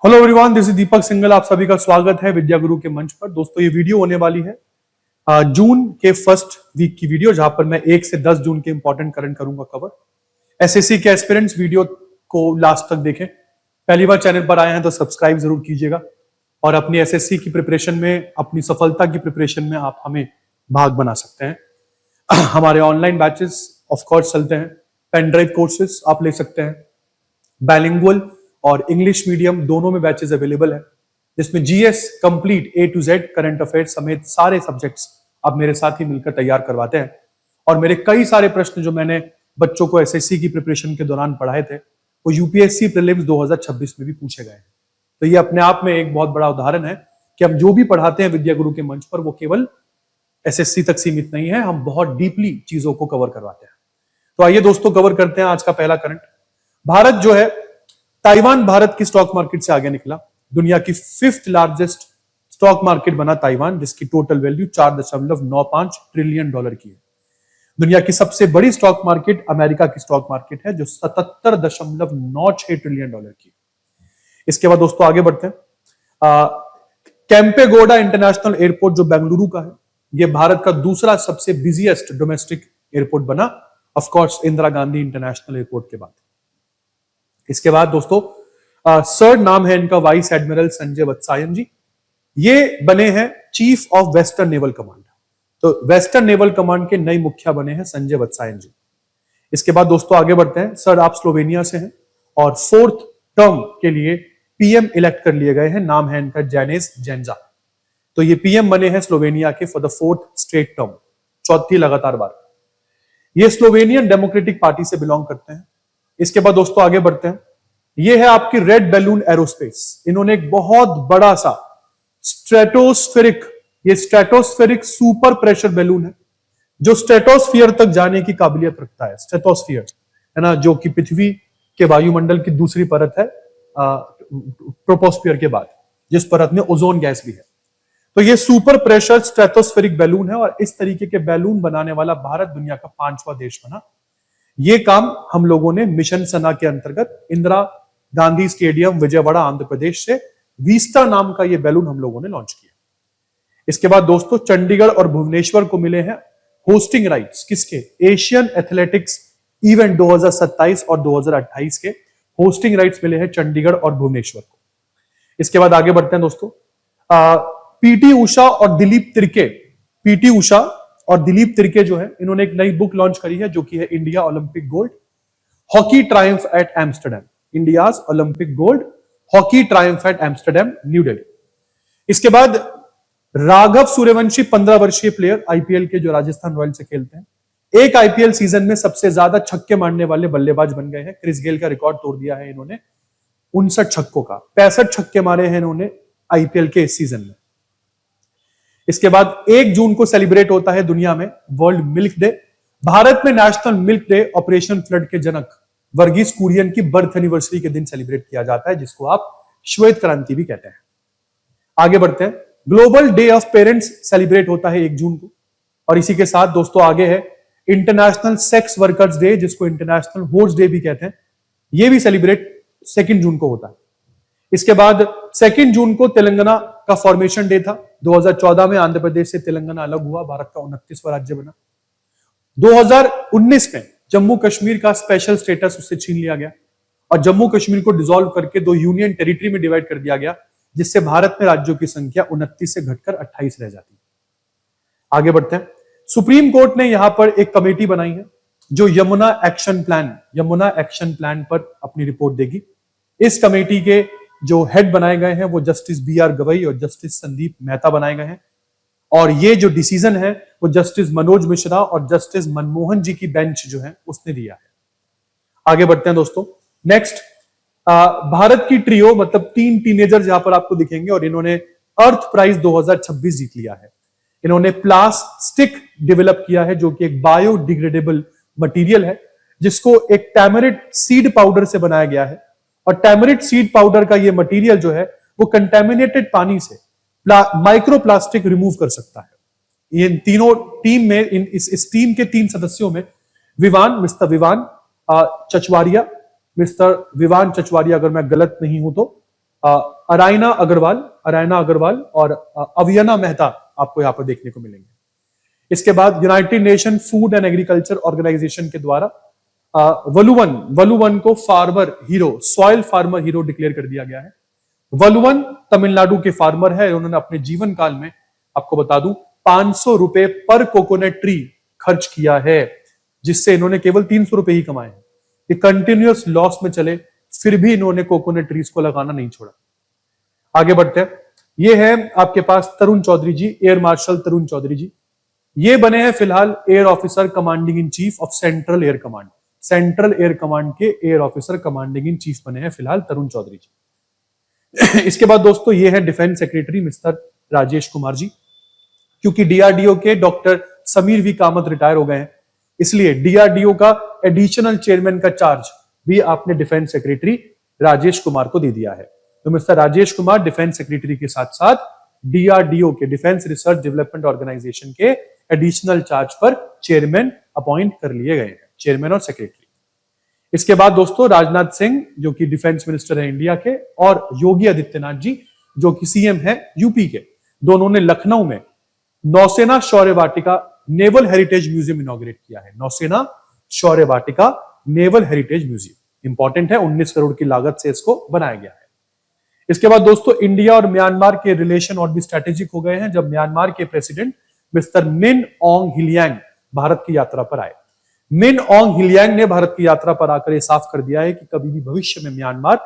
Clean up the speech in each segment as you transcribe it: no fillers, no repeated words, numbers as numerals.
Hello everyone, this is Deepak single. आप सभी का स्वागत है विद्या गुरु के मंच पर। दोस्तों, ये वीडियो होने वाली है जून के फर्स्ट वीक की वीडियो, जहां पर मैं 1 से 10 जून के इंपॉर्टेंट करंट करूंगा कवर। एसएससी के एस्पिरेंट्स वीडियो को लास्ट तक देखें। पहली बार चैनल पर आए हैं तो सब्सक्राइब जरूर कीजिएगा और अपनी एसएससी की प्रिपरेशन में, अपनी सफलता की प्रिपरेशन में आप हमें भाग बना सकते हैं। हमारे ऑनलाइन बैचेस ऑफ कोर्स चलते हैं, पेन ड्राइव कोर्सेस आप ले सकते हैं, बाइलिंगुअल और इंग्लिश मीडियम दोनों में बैचेस अवेलेबल है, जिसमें GS complete A to Z current affairs समेत सारे सब्जेक्ट्स आप मेरे साथ ही मिलकर तैयार करवाते हैं। और मेरे कई सारे प्रश्न जो मैंने बच्चों को एसएससी की प्रिपरेशन के दौरान पढ़ाए थे, वो यूपीएससी प्रीलिम्स 2026 में भी पूछे गए हैं। तो ये अपने आप में एक बहुत बड़ा उदाहरण है कि हम जो भी पढ़ाते हैं विद्या गुरु के मंच पर, वो केवल एसएससी तक सीमित नहीं है, हम बहुत डीपली चीजों को कवर करवाते हैं। तो आइए दोस्तों, कवर करते हैं आज का पहला करंट। भारत जो है, ताइवान भारत की स्टॉक मार्केट से आगे निकला। दुनिया की 5th लार्जेस्ट स्टॉक मार्केट बना ताइवान, जिसकी टोटल वैल्यू $4.95 ट्रिलियन की है। दुनिया की सबसे बड़ी स्टॉक मार्केट अमेरिका की स्टॉक मार्केट है, जो $77.96 ट्रिलियन की। इसके बाद दोस्तों आगे बढ़ते हैं। कैंपेगौड़ा इंटरनेशनल एयरपोर्ट जो बेंगलुरु का है, यह भारत का दूसरा सबसे बिजिएस्ट डोमेस्टिक एयरपोर्ट बना, of course Indira Gandhi international airport के बाद। इसके बाद दोस्तों सर नाम है इनका वाइस एडमिरल संजय वत्सायन जी। ये बने हैं chief of western naval command. तो वेस्टर्न नेवल कमांड के नए मुखिया बने हैं संजय वत्सायन जी। इसके बाद दोस्तों आगे बढ़ते हैं। सर आप स्लोवेनिया से हैं और 4th टर्म के लिए पीएम इलेक्ट कर लिए गए हैं। नाम है इनका जैनेस जेंजा। तो ये पीएम बने हैं स्लोवेनिया के for the 4th straight term, चौथी लगातार बार। ये स्लोवेनियन डेमोक्रेटिक पार्टी से बिलोंग करते हैं। इसके बाद दोस्तों आगे बढ़ते हैं। यह है आपकी रेड बैलून एरोस्पेस। इन्होंने एक बहुत बड़ा सा स्ट्रेटोस्फेरिक, ये स्ट्रेटोस्फेरिक सुपर प्रेशर बैलून है, जो स्ट्रेटोस्फियर तक जाने की काबिलियत रखता है। स्ट्रेटोस्फियर है ना, जो कि पृथ्वी के वायुमंडल की दूसरी परत है ट्रोपोस्फियर के बाद, जिस परत में ओजोन गैस भी है। तो ये सुपर प्रेशर स्ट्रेटोस्फेरिक बैलून है और इस तरीके के बैलून बनाने वाला भारत दुनिया का 5वां देश बना। ये काम हम लोगों ने मिशन सना के अंतर्गत इंदिरा गांधी स्टेडियम विजयवाड़ा आंध्र प्रदेश से वीस्टा नाम का ये बैलून हम लोगों ने लॉन्च किया। इसके बाद दोस्तों चंडीगढ़ और भुवनेश्वर को मिले हैं होस्टिंग राइट्स। किसके? एशियन एथलेटिक्स इवेंट 2027 और 2028 के होस्टिंग राइट्स मिले हैं चंडीगढ़ और भुवनेश्वर को। इसके बाद आगे बढ़ते हैं दोस्तों। पीटी उषा और दिलीप तिर्के, पीटी उषा और दिलीप तिर्के जो है, इन्होंने एक नई बुक लॉन्च करी है, जो कि है India olympic gold hockey triumph at Amsterdam, India's olympic gold hockey triumph at Amsterdam, New Delhi. इसके बाद राघव सूर्यवंशी 15 वर्षीय प्लेयर, आईपीएल के, जो राजस्थान रॉयल्स से खेलते हैं, एक आईपीएल सीजन में सबसे ज्यादा छक्के मारने वाले बल्लेबाज बन गए हैं। क्रिस गेल का रिकॉर्ड तोड़ दिया है इन्होंने, 59 छक्कों का। 65 छक्के मारे हैं इन्होंने आईपीएल के इस सीजन में। इसके बाद 1 जून को सेलिब्रेट होता है दुनिया में वर्ल्ड मिल्क डे। भारत में national milk day operation flood के जनक वर्गीस कुरियन की बर्थ एनिवर्सरी के दिन सेलिब्रेट किया जाता है, जिसको आप श्वेत क्रांति भी कहते हैं। आगे बढ़ते हैं। Global day of parents celebrate होता है 1 जून को। और इसी के साथ दोस्तों आगे है इंटरनेशनल सेक्स वर्कर्स डे, जिसको इंटरनेशनल होर्स डे भी कहते हैं। यह भी सेलिब्रेट 2 जून को होता है। इसके बाद 2 जून को तेलंगाना का फॉर्मेशन डे था। 2014 में आंध्र प्रदेश से तेलंगाना अलग हुआ, भारत का 29वां राज्य बना। 2019 में जम्मू कश्मीर का स्पेशल स्टेटस उससे छीन लिया गया और जम्मू कश्मीर को डिसॉल्व करके 2 यूनियन टेरिटरी में डिवाइड कर दिया गया, जिससे भारत में राज्यों की संख्या 29 से घटकर 28 रह जाती है। आगे बढ़ते हैं। सुप्रीम कोर्ट ने यहां पर एक कमेटी बनाई है, जो यमुना एक्शन प्लान पर अपनी रिपोर्ट देगी। इस कमेटी के जो हेड बनाए गए हैं वो जस्टिस बीआर गवई और जस्टिस संदीप मेहता बनाए गए हैं। और ये जो डिसीजन है वो जस्टिस मनोज मिश्रा और जस्टिस मनमोहन जी की बेंच जो है उसने दिया है। आगे बढ़ते हैं दोस्तों। नेक्स्ट, भारत की ट्रियो, मतलब 3 टीनेजर्स यहां पर आपको दिखेंगे, और इन्होंने अर्थ प्राइज 2026 जीत लिया है। इन्होंने प्लास्टिक डेवलप किया है, जो कि एक बायोडिग्रेडेबल मटेरियल है, जिसको एक टैमरिड सीड पाउडर से बनाया गया है। और टैमरिड सीड पाउडर का ये मटेरियल जो है वो कंटेमिनेटेड पानी से माइक्रो प्लास्टिक रिमूव कर सकता है। इन तीनों टीम में, इस टीम के 3 सदस्यों में मिस्टर विवान चचवारिया, अगर मैं गलत नहीं हूं तो, अरायना अग्रवाल और अवियना मेहता आपको यहाँ पर देखने को मिलेंगे। इसके बाद United Nation Food and Agriculture Organization के द्वारा वलुवन को farmer hero, soil farmer hero declare कर दिया गया है। वलुवन तमिलनाडु के फार्मर है। उन्होंने अपने जीवन काल में, आपको बता दूं, 500 रुपए पर कोकोनट ट्री खर्च किया है, जिससे इन्होंने केवल 300 रुपए ही कमाए हैं। ये कंटिन्यूअस लॉस में चले, फिर भी इन्होंने कोकोनट ट्रीज को लगाना नहीं छोड़ा। आगे बढ़ते हैं। ये है आपके पास तरुण चौधरी जी, एयर मार्शल तरुण चौधरी जी। ये बने हैं फिलहाल air officer commanding in chief of central air command. Central air command के air officer commanding in chief बने हैं फिलहाल तरुण चौधरी जी। इसके बाद दोस्तों ये है defence secretary mister Rajesh Kumar ji. क्योंकि डीआरडीओ के doctor Sameer V Kamat retire हो गए हैं, इसलिए डीआरडीओ का एडिशनल चेयरमैन का चार्ज भी आपने डिफेंस सेक्रेटरी राजेश कुमार को दे दिया है। तो mister Rajesh Kumar defence secretary के साथ साथ डीआरडीओ के डिफेंस रिसर्च डेवलपमेंट ऑर्गेनाइजेशन के एडिशनल चार्ज पर चेयरमैन अपॉइंट कर लिए गए हैं, चेयरमैन और सेक्रेटरी। इसके बाद दोस्तों राजनाथ सिंह जो कि डिफेंस मिनिस्टर है इंडिया के, और योगी आदित्यनाथ जी जो कि सीएम है यूपी के, दोनों ने लखनऊ में नौसेना शौर्य वाटिका नेवल हेरिटेज म्यूजियम इनॉग्रेट किया है। नौसेना शौर्य वाटिका नेवल हेरिटेज म्यूजियम इंपॉर्टेंट है, 19 करोड़ की लागत से इसको बनाया गया है। इसके बाद दोस्तों इंडिया और म्यांमार के रिलेशन और भी स्ट्रेटेजिक हो गए हैं जब म्यांमार के प्रेसिडेंट मिस्टर मिन ऑन्ग ह्लियांग भारत की यात्रा पर आए। मिन ऑन्ग ह्लियांग ने भारत की यात्रा पर आकर यह साफ कर दिया है कि कभी भी भविष्य में म्यांमार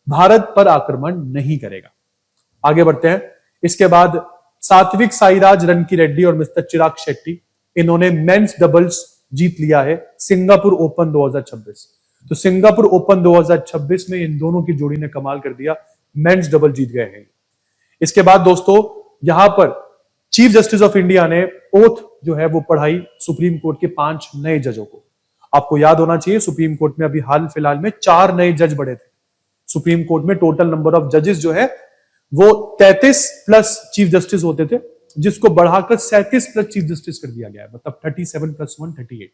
भारत पर आक्रमण नहीं करेगा। आगे बढ़ते हैं। इसके बाद सात्विक साईराज रनकी रेड्डी और मिस्टर चिराग शेट्टी, इन्होंने मेंस डबल्स जीत लिया है सिंगापुर ओपन 2026। तो सिंगापुर ओपन 2026 में इन दोनों की जोड़ी ने कमाल कर दिया, मेंस डबल जीत गए हैं। इसके बाद दोस्तों यहां पर चीफ जस्टिस ऑफ इंडिया ने ओथ जो है वो पढ़ाई सुप्रीम कोर्ट के 5 नए जजों को। आपको याद होना चाहिए सुप्रीम कोर्ट में अभी हाल फिलहाल में 4 नए जज बढ़े थे। सुप्रीम कोर्ट में टोटल नंबर ऑफ जजेस जो है वो 33 प्लस चीफ जस्टिस होते थे, जिसको बढ़ाकर 37 प्लस चीफ जस्टिस कर दिया गया है, मतलब 37 प्लस 1 38।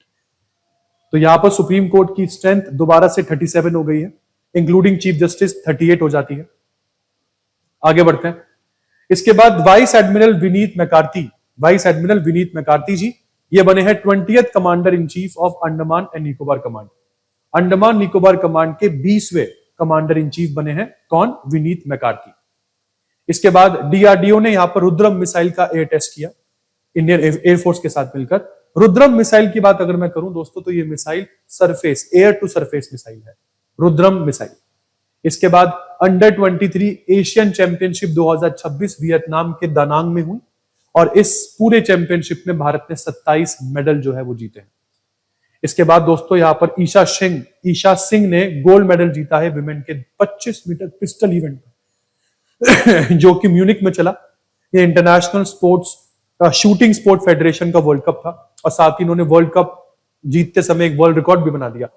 तो यहां पर सुप्रीम कोर्ट की स्ट्रेंथ दोबारा से 37 हो गई है, इंक्लूडिंग चीफ जस्टिस 38 हो जाती है। आगे बढ़ते हैं। इसके बाद वाइस एडमिरल विनीत मैकार्थी जी, ये बने हैं 20th commander in chief of Andaman and Nicobar command. Andaman Nicobar command के 20वें कमांडर इन चीफ बने हैं कौन? विनीत मैकार्थी। इसके बाद डीआरडीओ ने यहां पर रुद्रम मिसाइल का एयर टेस्ट किया इंडियन एयरफोर्स के साथ मिलकर। रुद्रम मिसाइल की बात अगर मैं करूं दोस्तों तो ये missile surface, air to surface missile है, रुद्रम मिसाइल। इसके बाद अंडर 23 एशियन चैंपियनशिप 2026 वियतनाम के दानांग में हुई, और इस पूरे चैंपियनशिप में भारत ने 27 मेडल जो है वो जीते हैं। इसके बाद दोस्तों यहां पर ईशा सिंह ने गोल्ड मेडल जीता है विमेन के 25 मीटर पिस्टल इवेंट जो कि म्यूनिक में चला। ये international sports shooting sport federation का वर्ल्ड कप था, और साथ ही इन्होंने वर्ल्ड कप जीतते समय एक वर्ल्ड रिकॉर्ड भी बना दिया।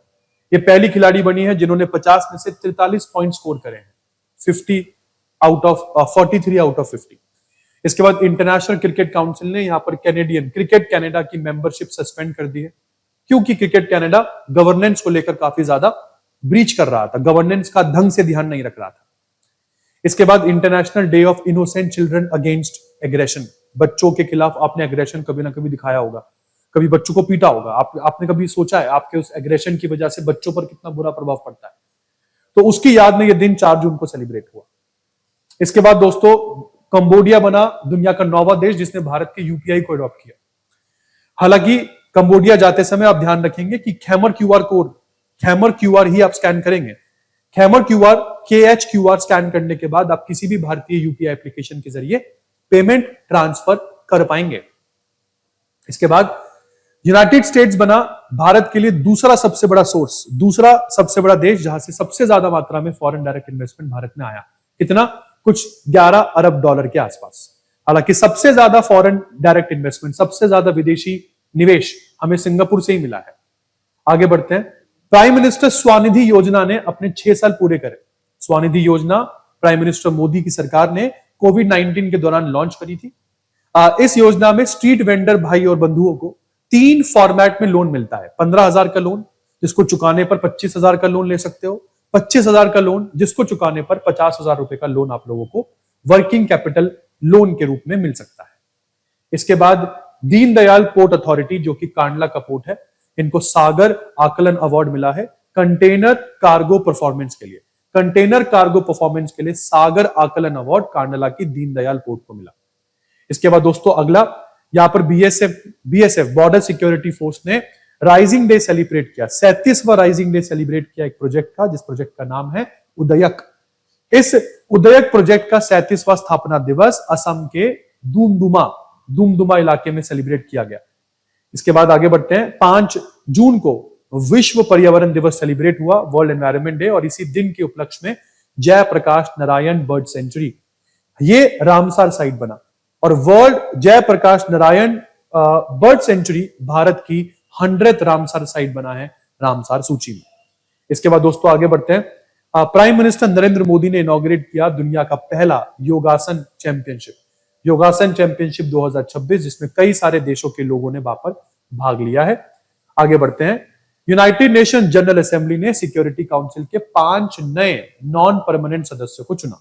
ये पहली खिलाड़ी बनी है जिन्होंने 50 में से 43 पॉइंट स्कोर करे हैं, 43 आउट ऑफ 50। इसके बाद इंटरनेशनल क्रिकेट काउंसिल ने यहां पर क्रिकेट कैनेडा की मेंबरशिप सस्पेंड कर दी है, क्योंकि क्रिकेट कैनेडा गवर्नेंस को लेकर काफी ज्यादा ब्रीच कर रहा था, गवर्नेंस का ढंग से ध्यान नहीं रख रहा था। इसके बाद international day of innocent children against aggression, बच्चों के खिलाफ आपने एग्रेशन कभी ना कभी दिखाया होगा, कभी बच्चों को पीटा होगा, आपने कभी सोचा है आपके उस एग्रेशन की वजह से बच्चों पर कितना बुरा प्रभाव पड़ता है? तो उसकी याद में यह दिन 4 जून को सेलिब्रेट हुआ। इसके बाद दोस्तों कंबोडिया बना दुनिया का 9वां देश जिसने भारत के यूपीआई को अडॉप्ट किया। हालांकि कंबोडिया जाते समय आप ध्यान रखेंगे कि खैमर क्यूआर ही आप स्कैन करेंगे। खैमर क्यूआर KHQR स्कैन करने के बाद आप किसी भी भारतीय यूपीआई एप्लीकेशन के जरिए पेमेंट ट्रांसफर कर पाएंगे। इसके बाद यूनाइटेड स्टेट्स बना भारत के लिए दूसरा सबसे बड़ा देश जहां से सबसे ज्यादा मात्रा में फॉरेन डायरेक्ट इन्वेस्टमेंट भारत में आया। कितना? कुछ 11 अरब डॉलर के आसपास। हालांकि सबसे ज्यादा फॉरेन डायरेक्ट इन्वेस्टमेंट, सबसे ज्यादा विदेशी निवेश हमें सिंगापुर से ही मिला है। आगे बढ़ते हैं। प्राइम मिनिस्टर स्वनिधि योजना ने अपने 6 साल पूरे करे। स्वनिधि योजना प्राइम मिनिस्टर मोदी की सरकार ने कोविड-19 के दौरान लॉन्च करी थी। इस योजना में स्ट्रीट वेंडर भाई और बंधुओं को 3 फॉर्मेट में लोन मिलता है। 15,000 का लोन जिसको चुकाने पर 25,000 का लोन ले सकते हो, 25,000 का लोन, जिसको चुकाने पर 50,000 रुपए का लोन आप लोगों को वर्किंग कैपिटल लोन के रूप में मिल सकता है। इसके बाद दीनदयाल पोर्ट अथॉरिटी, जो कि कांडला का पोर्ट है, इनको सागर आकलन अवार्ड मिला है कंटेनर कार्गो परफॉर्मेंस के लिए। कंटेनर कार्गो परफॉर्मेंस के लिए सागर आकलन अवार्ड कांडला की दीनदयाल पोर्ट को मिला। इसके बाद दोस्तों अगला, यहां पर बीएसएफ बॉर्डर सिक्योरिटी फोर्स ने राइजिंग डे सेलिब्रेट किया। 37वां राइजिंग डे सेलिब्रेट किया एक प्रोजेक्ट का, जिस प्रोजेक्ट का नाम है उदयक। इस उदयक प्रोजेक्ट का 37वां स्थापना दिवस असम के दुमदुमा इलाके में सेलिब्रेट किया गया। इसके बाद आगे बढ़ते हैं। 5 जून को विश्व पर्यावरण दिवस सेलिब्रेट हुआ, वर्ल्ड एनवायरनमेंट डे, और इसी दिन के उपलक्ष्य में जयप्रकाश नारायण बर्ड सेंचुरी, ये रामसार साइट बना। और world Jayaprakash Narayan bird sanctuary Bharat की 100th रामसार साइट बना है रामसार सूची में। इसके बाद दोस्तों आगे बढ़ते हैं। प्राइम मिनिस्टर नरेंद्र मोदी ने इनॉग्रेट किया दुनिया का पहला योगासन चैंपियनशिप 2026, जिसमें कई सारे देशों के लोगों ने वहां पर भाग लिया है। आगे बढ़ते हैं। यूनाइटेड नेशन जनरल असेंबली ने सिक्योरिटी काउंसिल के 5 नए नॉन परमानेंट सदस्यों को चुना।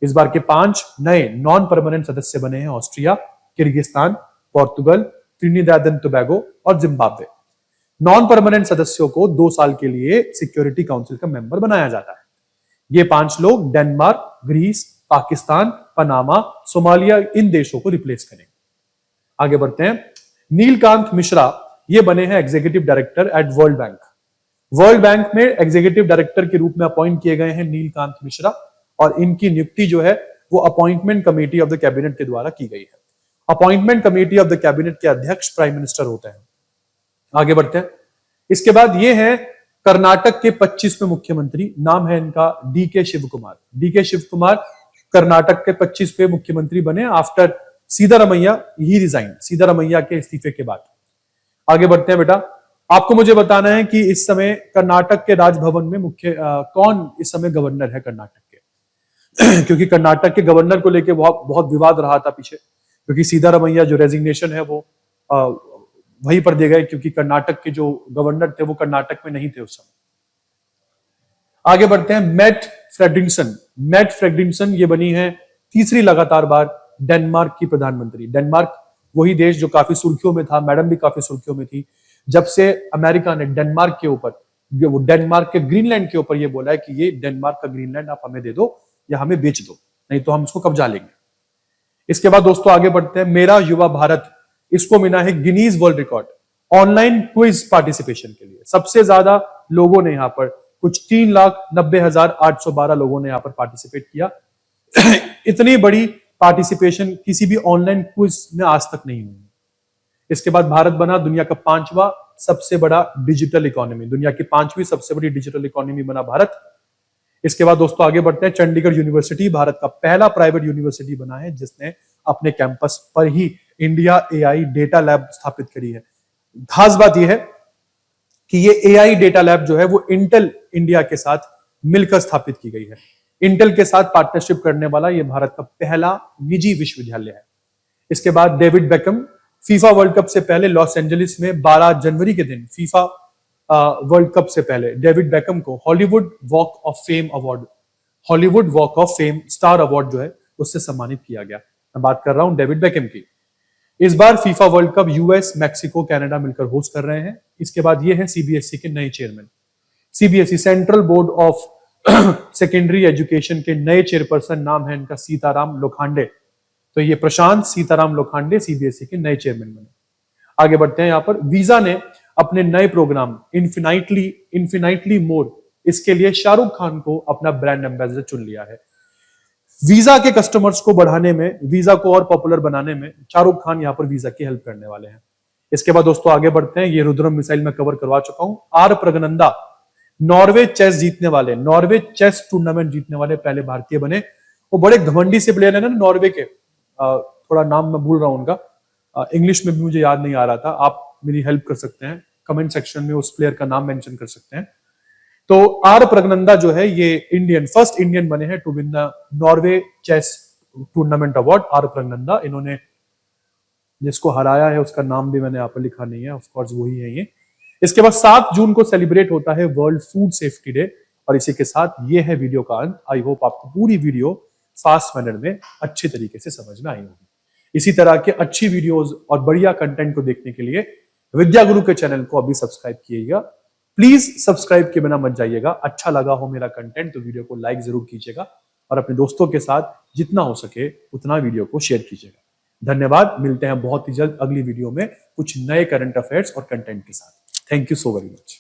इस बार के 5 नए नॉन परमानेंट सदस्य बने हैं Austria, Kyrgyzstan, Portugal, Trinidad and Tobago और जिम्बाब्वे। नॉन परमानेंट सदस्यों को 2 साल के लिए सिक्योरिटी काउंसिल का मेंबर बनाया जाता है। ये 5 लोग Denmark, Greece, Pakistan, Panama, Somalia, इन देशों को रिप्लेस करेंगे। आगे बढ़ते हैं। नीलकांत मिश्रा ये बने हैं executive director at world bank. World bank में एग्जीक्यूटिव डायरेक्टर के रूप में अपॉइंट किए गए हैं नीलकांत मिश्रा, और इनकी नियुक्ति जो है वो appointment committee of the cabinet के द्वारा की गई है। Appointment committee of the cabinet के अध्यक्ष प्राइम मिनिस्टर होते हैं। आगे बढ़ते हैं। इसके बाद ये है कर्नाटक के 25वें मुख्यमंत्री, नाम है इनका डीके शिव कुमार। डीके शिव कुमार कर्नाटक के 25वें मुख्यमंत्री बने आफ्टर सिद्धारमैया ही रिजाइन, सिद्धारमैया के इस्तीफे के बाद। आगे बढ़ते हैं बेटा। आपको मुझे बताना है कि इस समय कर्नाटक के राजभवन में कौन इस समय गवर्नर है कर्नाटक के क्योंकि कर्नाटक के गवर्नर को लेकर बहुत विवाद रहा था पीछे, क्योंकि सिद्धारमैया जो रेजिग्नेशन है वो वहीं पर दे गए, क्योंकि कर्नाटक के जो गवर्नर थे वो कर्नाटक में नहीं थे उस समय। आगे बढ़ते हैं। मैट फ्रेडरिक्सन ये बनी है तीसरी लगातार बार डेनमार्क की प्रधानमंत्री। डेनमार्क वही देश जो काफी सुर्खियों में था, मैडम भी काफी सुर्खियों में थी, जब से अमेरिका ने डेनमार्क के ग्रीनलैंड के ऊपर ये बोला है कि ये डेनमार्क का ग्रीनलैंड आप हमें दे दो या हमें बेच दो, नहीं तो हम इसको कब्जा लेंगे। इसके बाद दोस्तों आगे बढ़ते हैं। मेरा युवा भारत, इसको मिला है Guinness world record online quiz participation के लिए। सबसे ज्यादा लोगों ने यहाँ पर कुछ 3,90,812 लोगों ने यहाँ पर पार्टिसिपेट किया। इतनी बड़ी पार्टिसिपेशन किसी भी ऑनलाइन क्विज में आज तक नहीं हुई। इसके बाद भारत बना दुनिया का 5वां सबसे बड़ा डिजिटल इकोनॉमी, दुनिया की 5वीं सबसे बड़ी डिजिटल इकोनॉमी बना भारत। इसके बाद दोस्तों आगे बढ़ते हैं। चंडीगढ़ यूनिवर्सिटी भारत का पहला प्राइवेट यूनिवर्सिटी बना है जिसने अपने कैंपस पर ही इंडिया एआई डेटा लैब स्थापित करी है। खास बात यह है कि ये एआई डेटा लैब जो है वो इंटेल इंडिया के साथ मिलकर स्थापित की गई है। इंटेल के साथ पार्टनरशिप करने वाला ये भारत का पहला निजी विश्वविद्यालय है। इसके बाद David become, FIFA world cup से पहले लॉस एंजलिस में 12 जनवरी के दिन फीफा वर्ल्ड कप से पहले डेविड बेकम को Hollywood walk of fame star award जो है उससे सम्मानित किया गया। मैं बात कर रहा हूं डेविड बेकम की। इस बार FIFA world cup US, Mexico, Canada मिलकर होस्ट कर रहे हैं। इसके बाद ये है सीबीएसई के नए chairman. CBSE central board of secondary education के नए चेयरपर्सन, नाम है इनका सीताराम लोखंडे। तो ये प्रशांत सीताराम लोखंडे सीबीएसई के नए चेयरमैन बने। आगे बढ़ते हैं। यहां पर वीजा ने अपने नए प्रोग्राम इन्फिनाइटली मोर, इसके लिए शाहरुख खान को अपना ब्रांड एम्बेसडर चुन लिया है। वीजा के कस्टमर्स को बढ़ाने में, वीजा को और पॉपुलर बनाने में शाहरुख खान यहां पर वीजा की हेल्प करने वाले हैं। इसके बाद दोस्तों आगे बढ़ते हैं। ये रुद्रम मिसाइल में कवर करवा चुका हूं। R Praggnanandhaa Norway chess tournament जीतने वाले पहले भारतीय बने। वो बड़े घमंडी से प्लेयर है ना नॉर्वे के, थोड़ा नाम मैं भूल रहा हूं उनका, इंग्लिश में भी मुझे याद नहीं आ रहा था। आप मेरी हेल्प कर सकते हैं, कमेंट सेक्शन में उस प्लेयर का नाम मेंशन कर सकते हैं। तो आर प्रगनंदा जो है ये फर्स्ट इंडियन बने हैं to win the Norway chess tournament award. R Praggnanandhaa, इन्होंने जिसको हराया है उसका नाम भी मैंने यहाँ पर लिखा नहीं है, ऑफ कोर्स वही है ये। इसके बाद 7 जून को सेलिब्रेट होता है वर्ल्ड फूड सेफ्टी डे, और इसी के साथ ये है वीडियो का अंत। आई होप आपको पूरी वीडियो फास्ट मैनर में अच्छे तरीके से समझ में आई होगी। इसी तरह के अच्छी वीडियोस और बढ़िया कंटेंट को देखने के लिए विद्या गुरु के चैनल को अभी सब्सक्राइब कीजिएगा। प्लीज सब्सक्राइब के बिना मत जाइएगा। अच्छा लगा हो मेरा कंटेंट तो वीडियो को लाइक जरूर कीजिएगा और अपने दोस्तों के साथ जितना हो सके उतना वीडियो को शेयर कीजिएगा। धन्यवाद। मिलते हैं बहुत ही जल्द अगली वीडियो में कुछ नए करंट अफेयर्स और कंटेंट के साथ। Thank you so very much.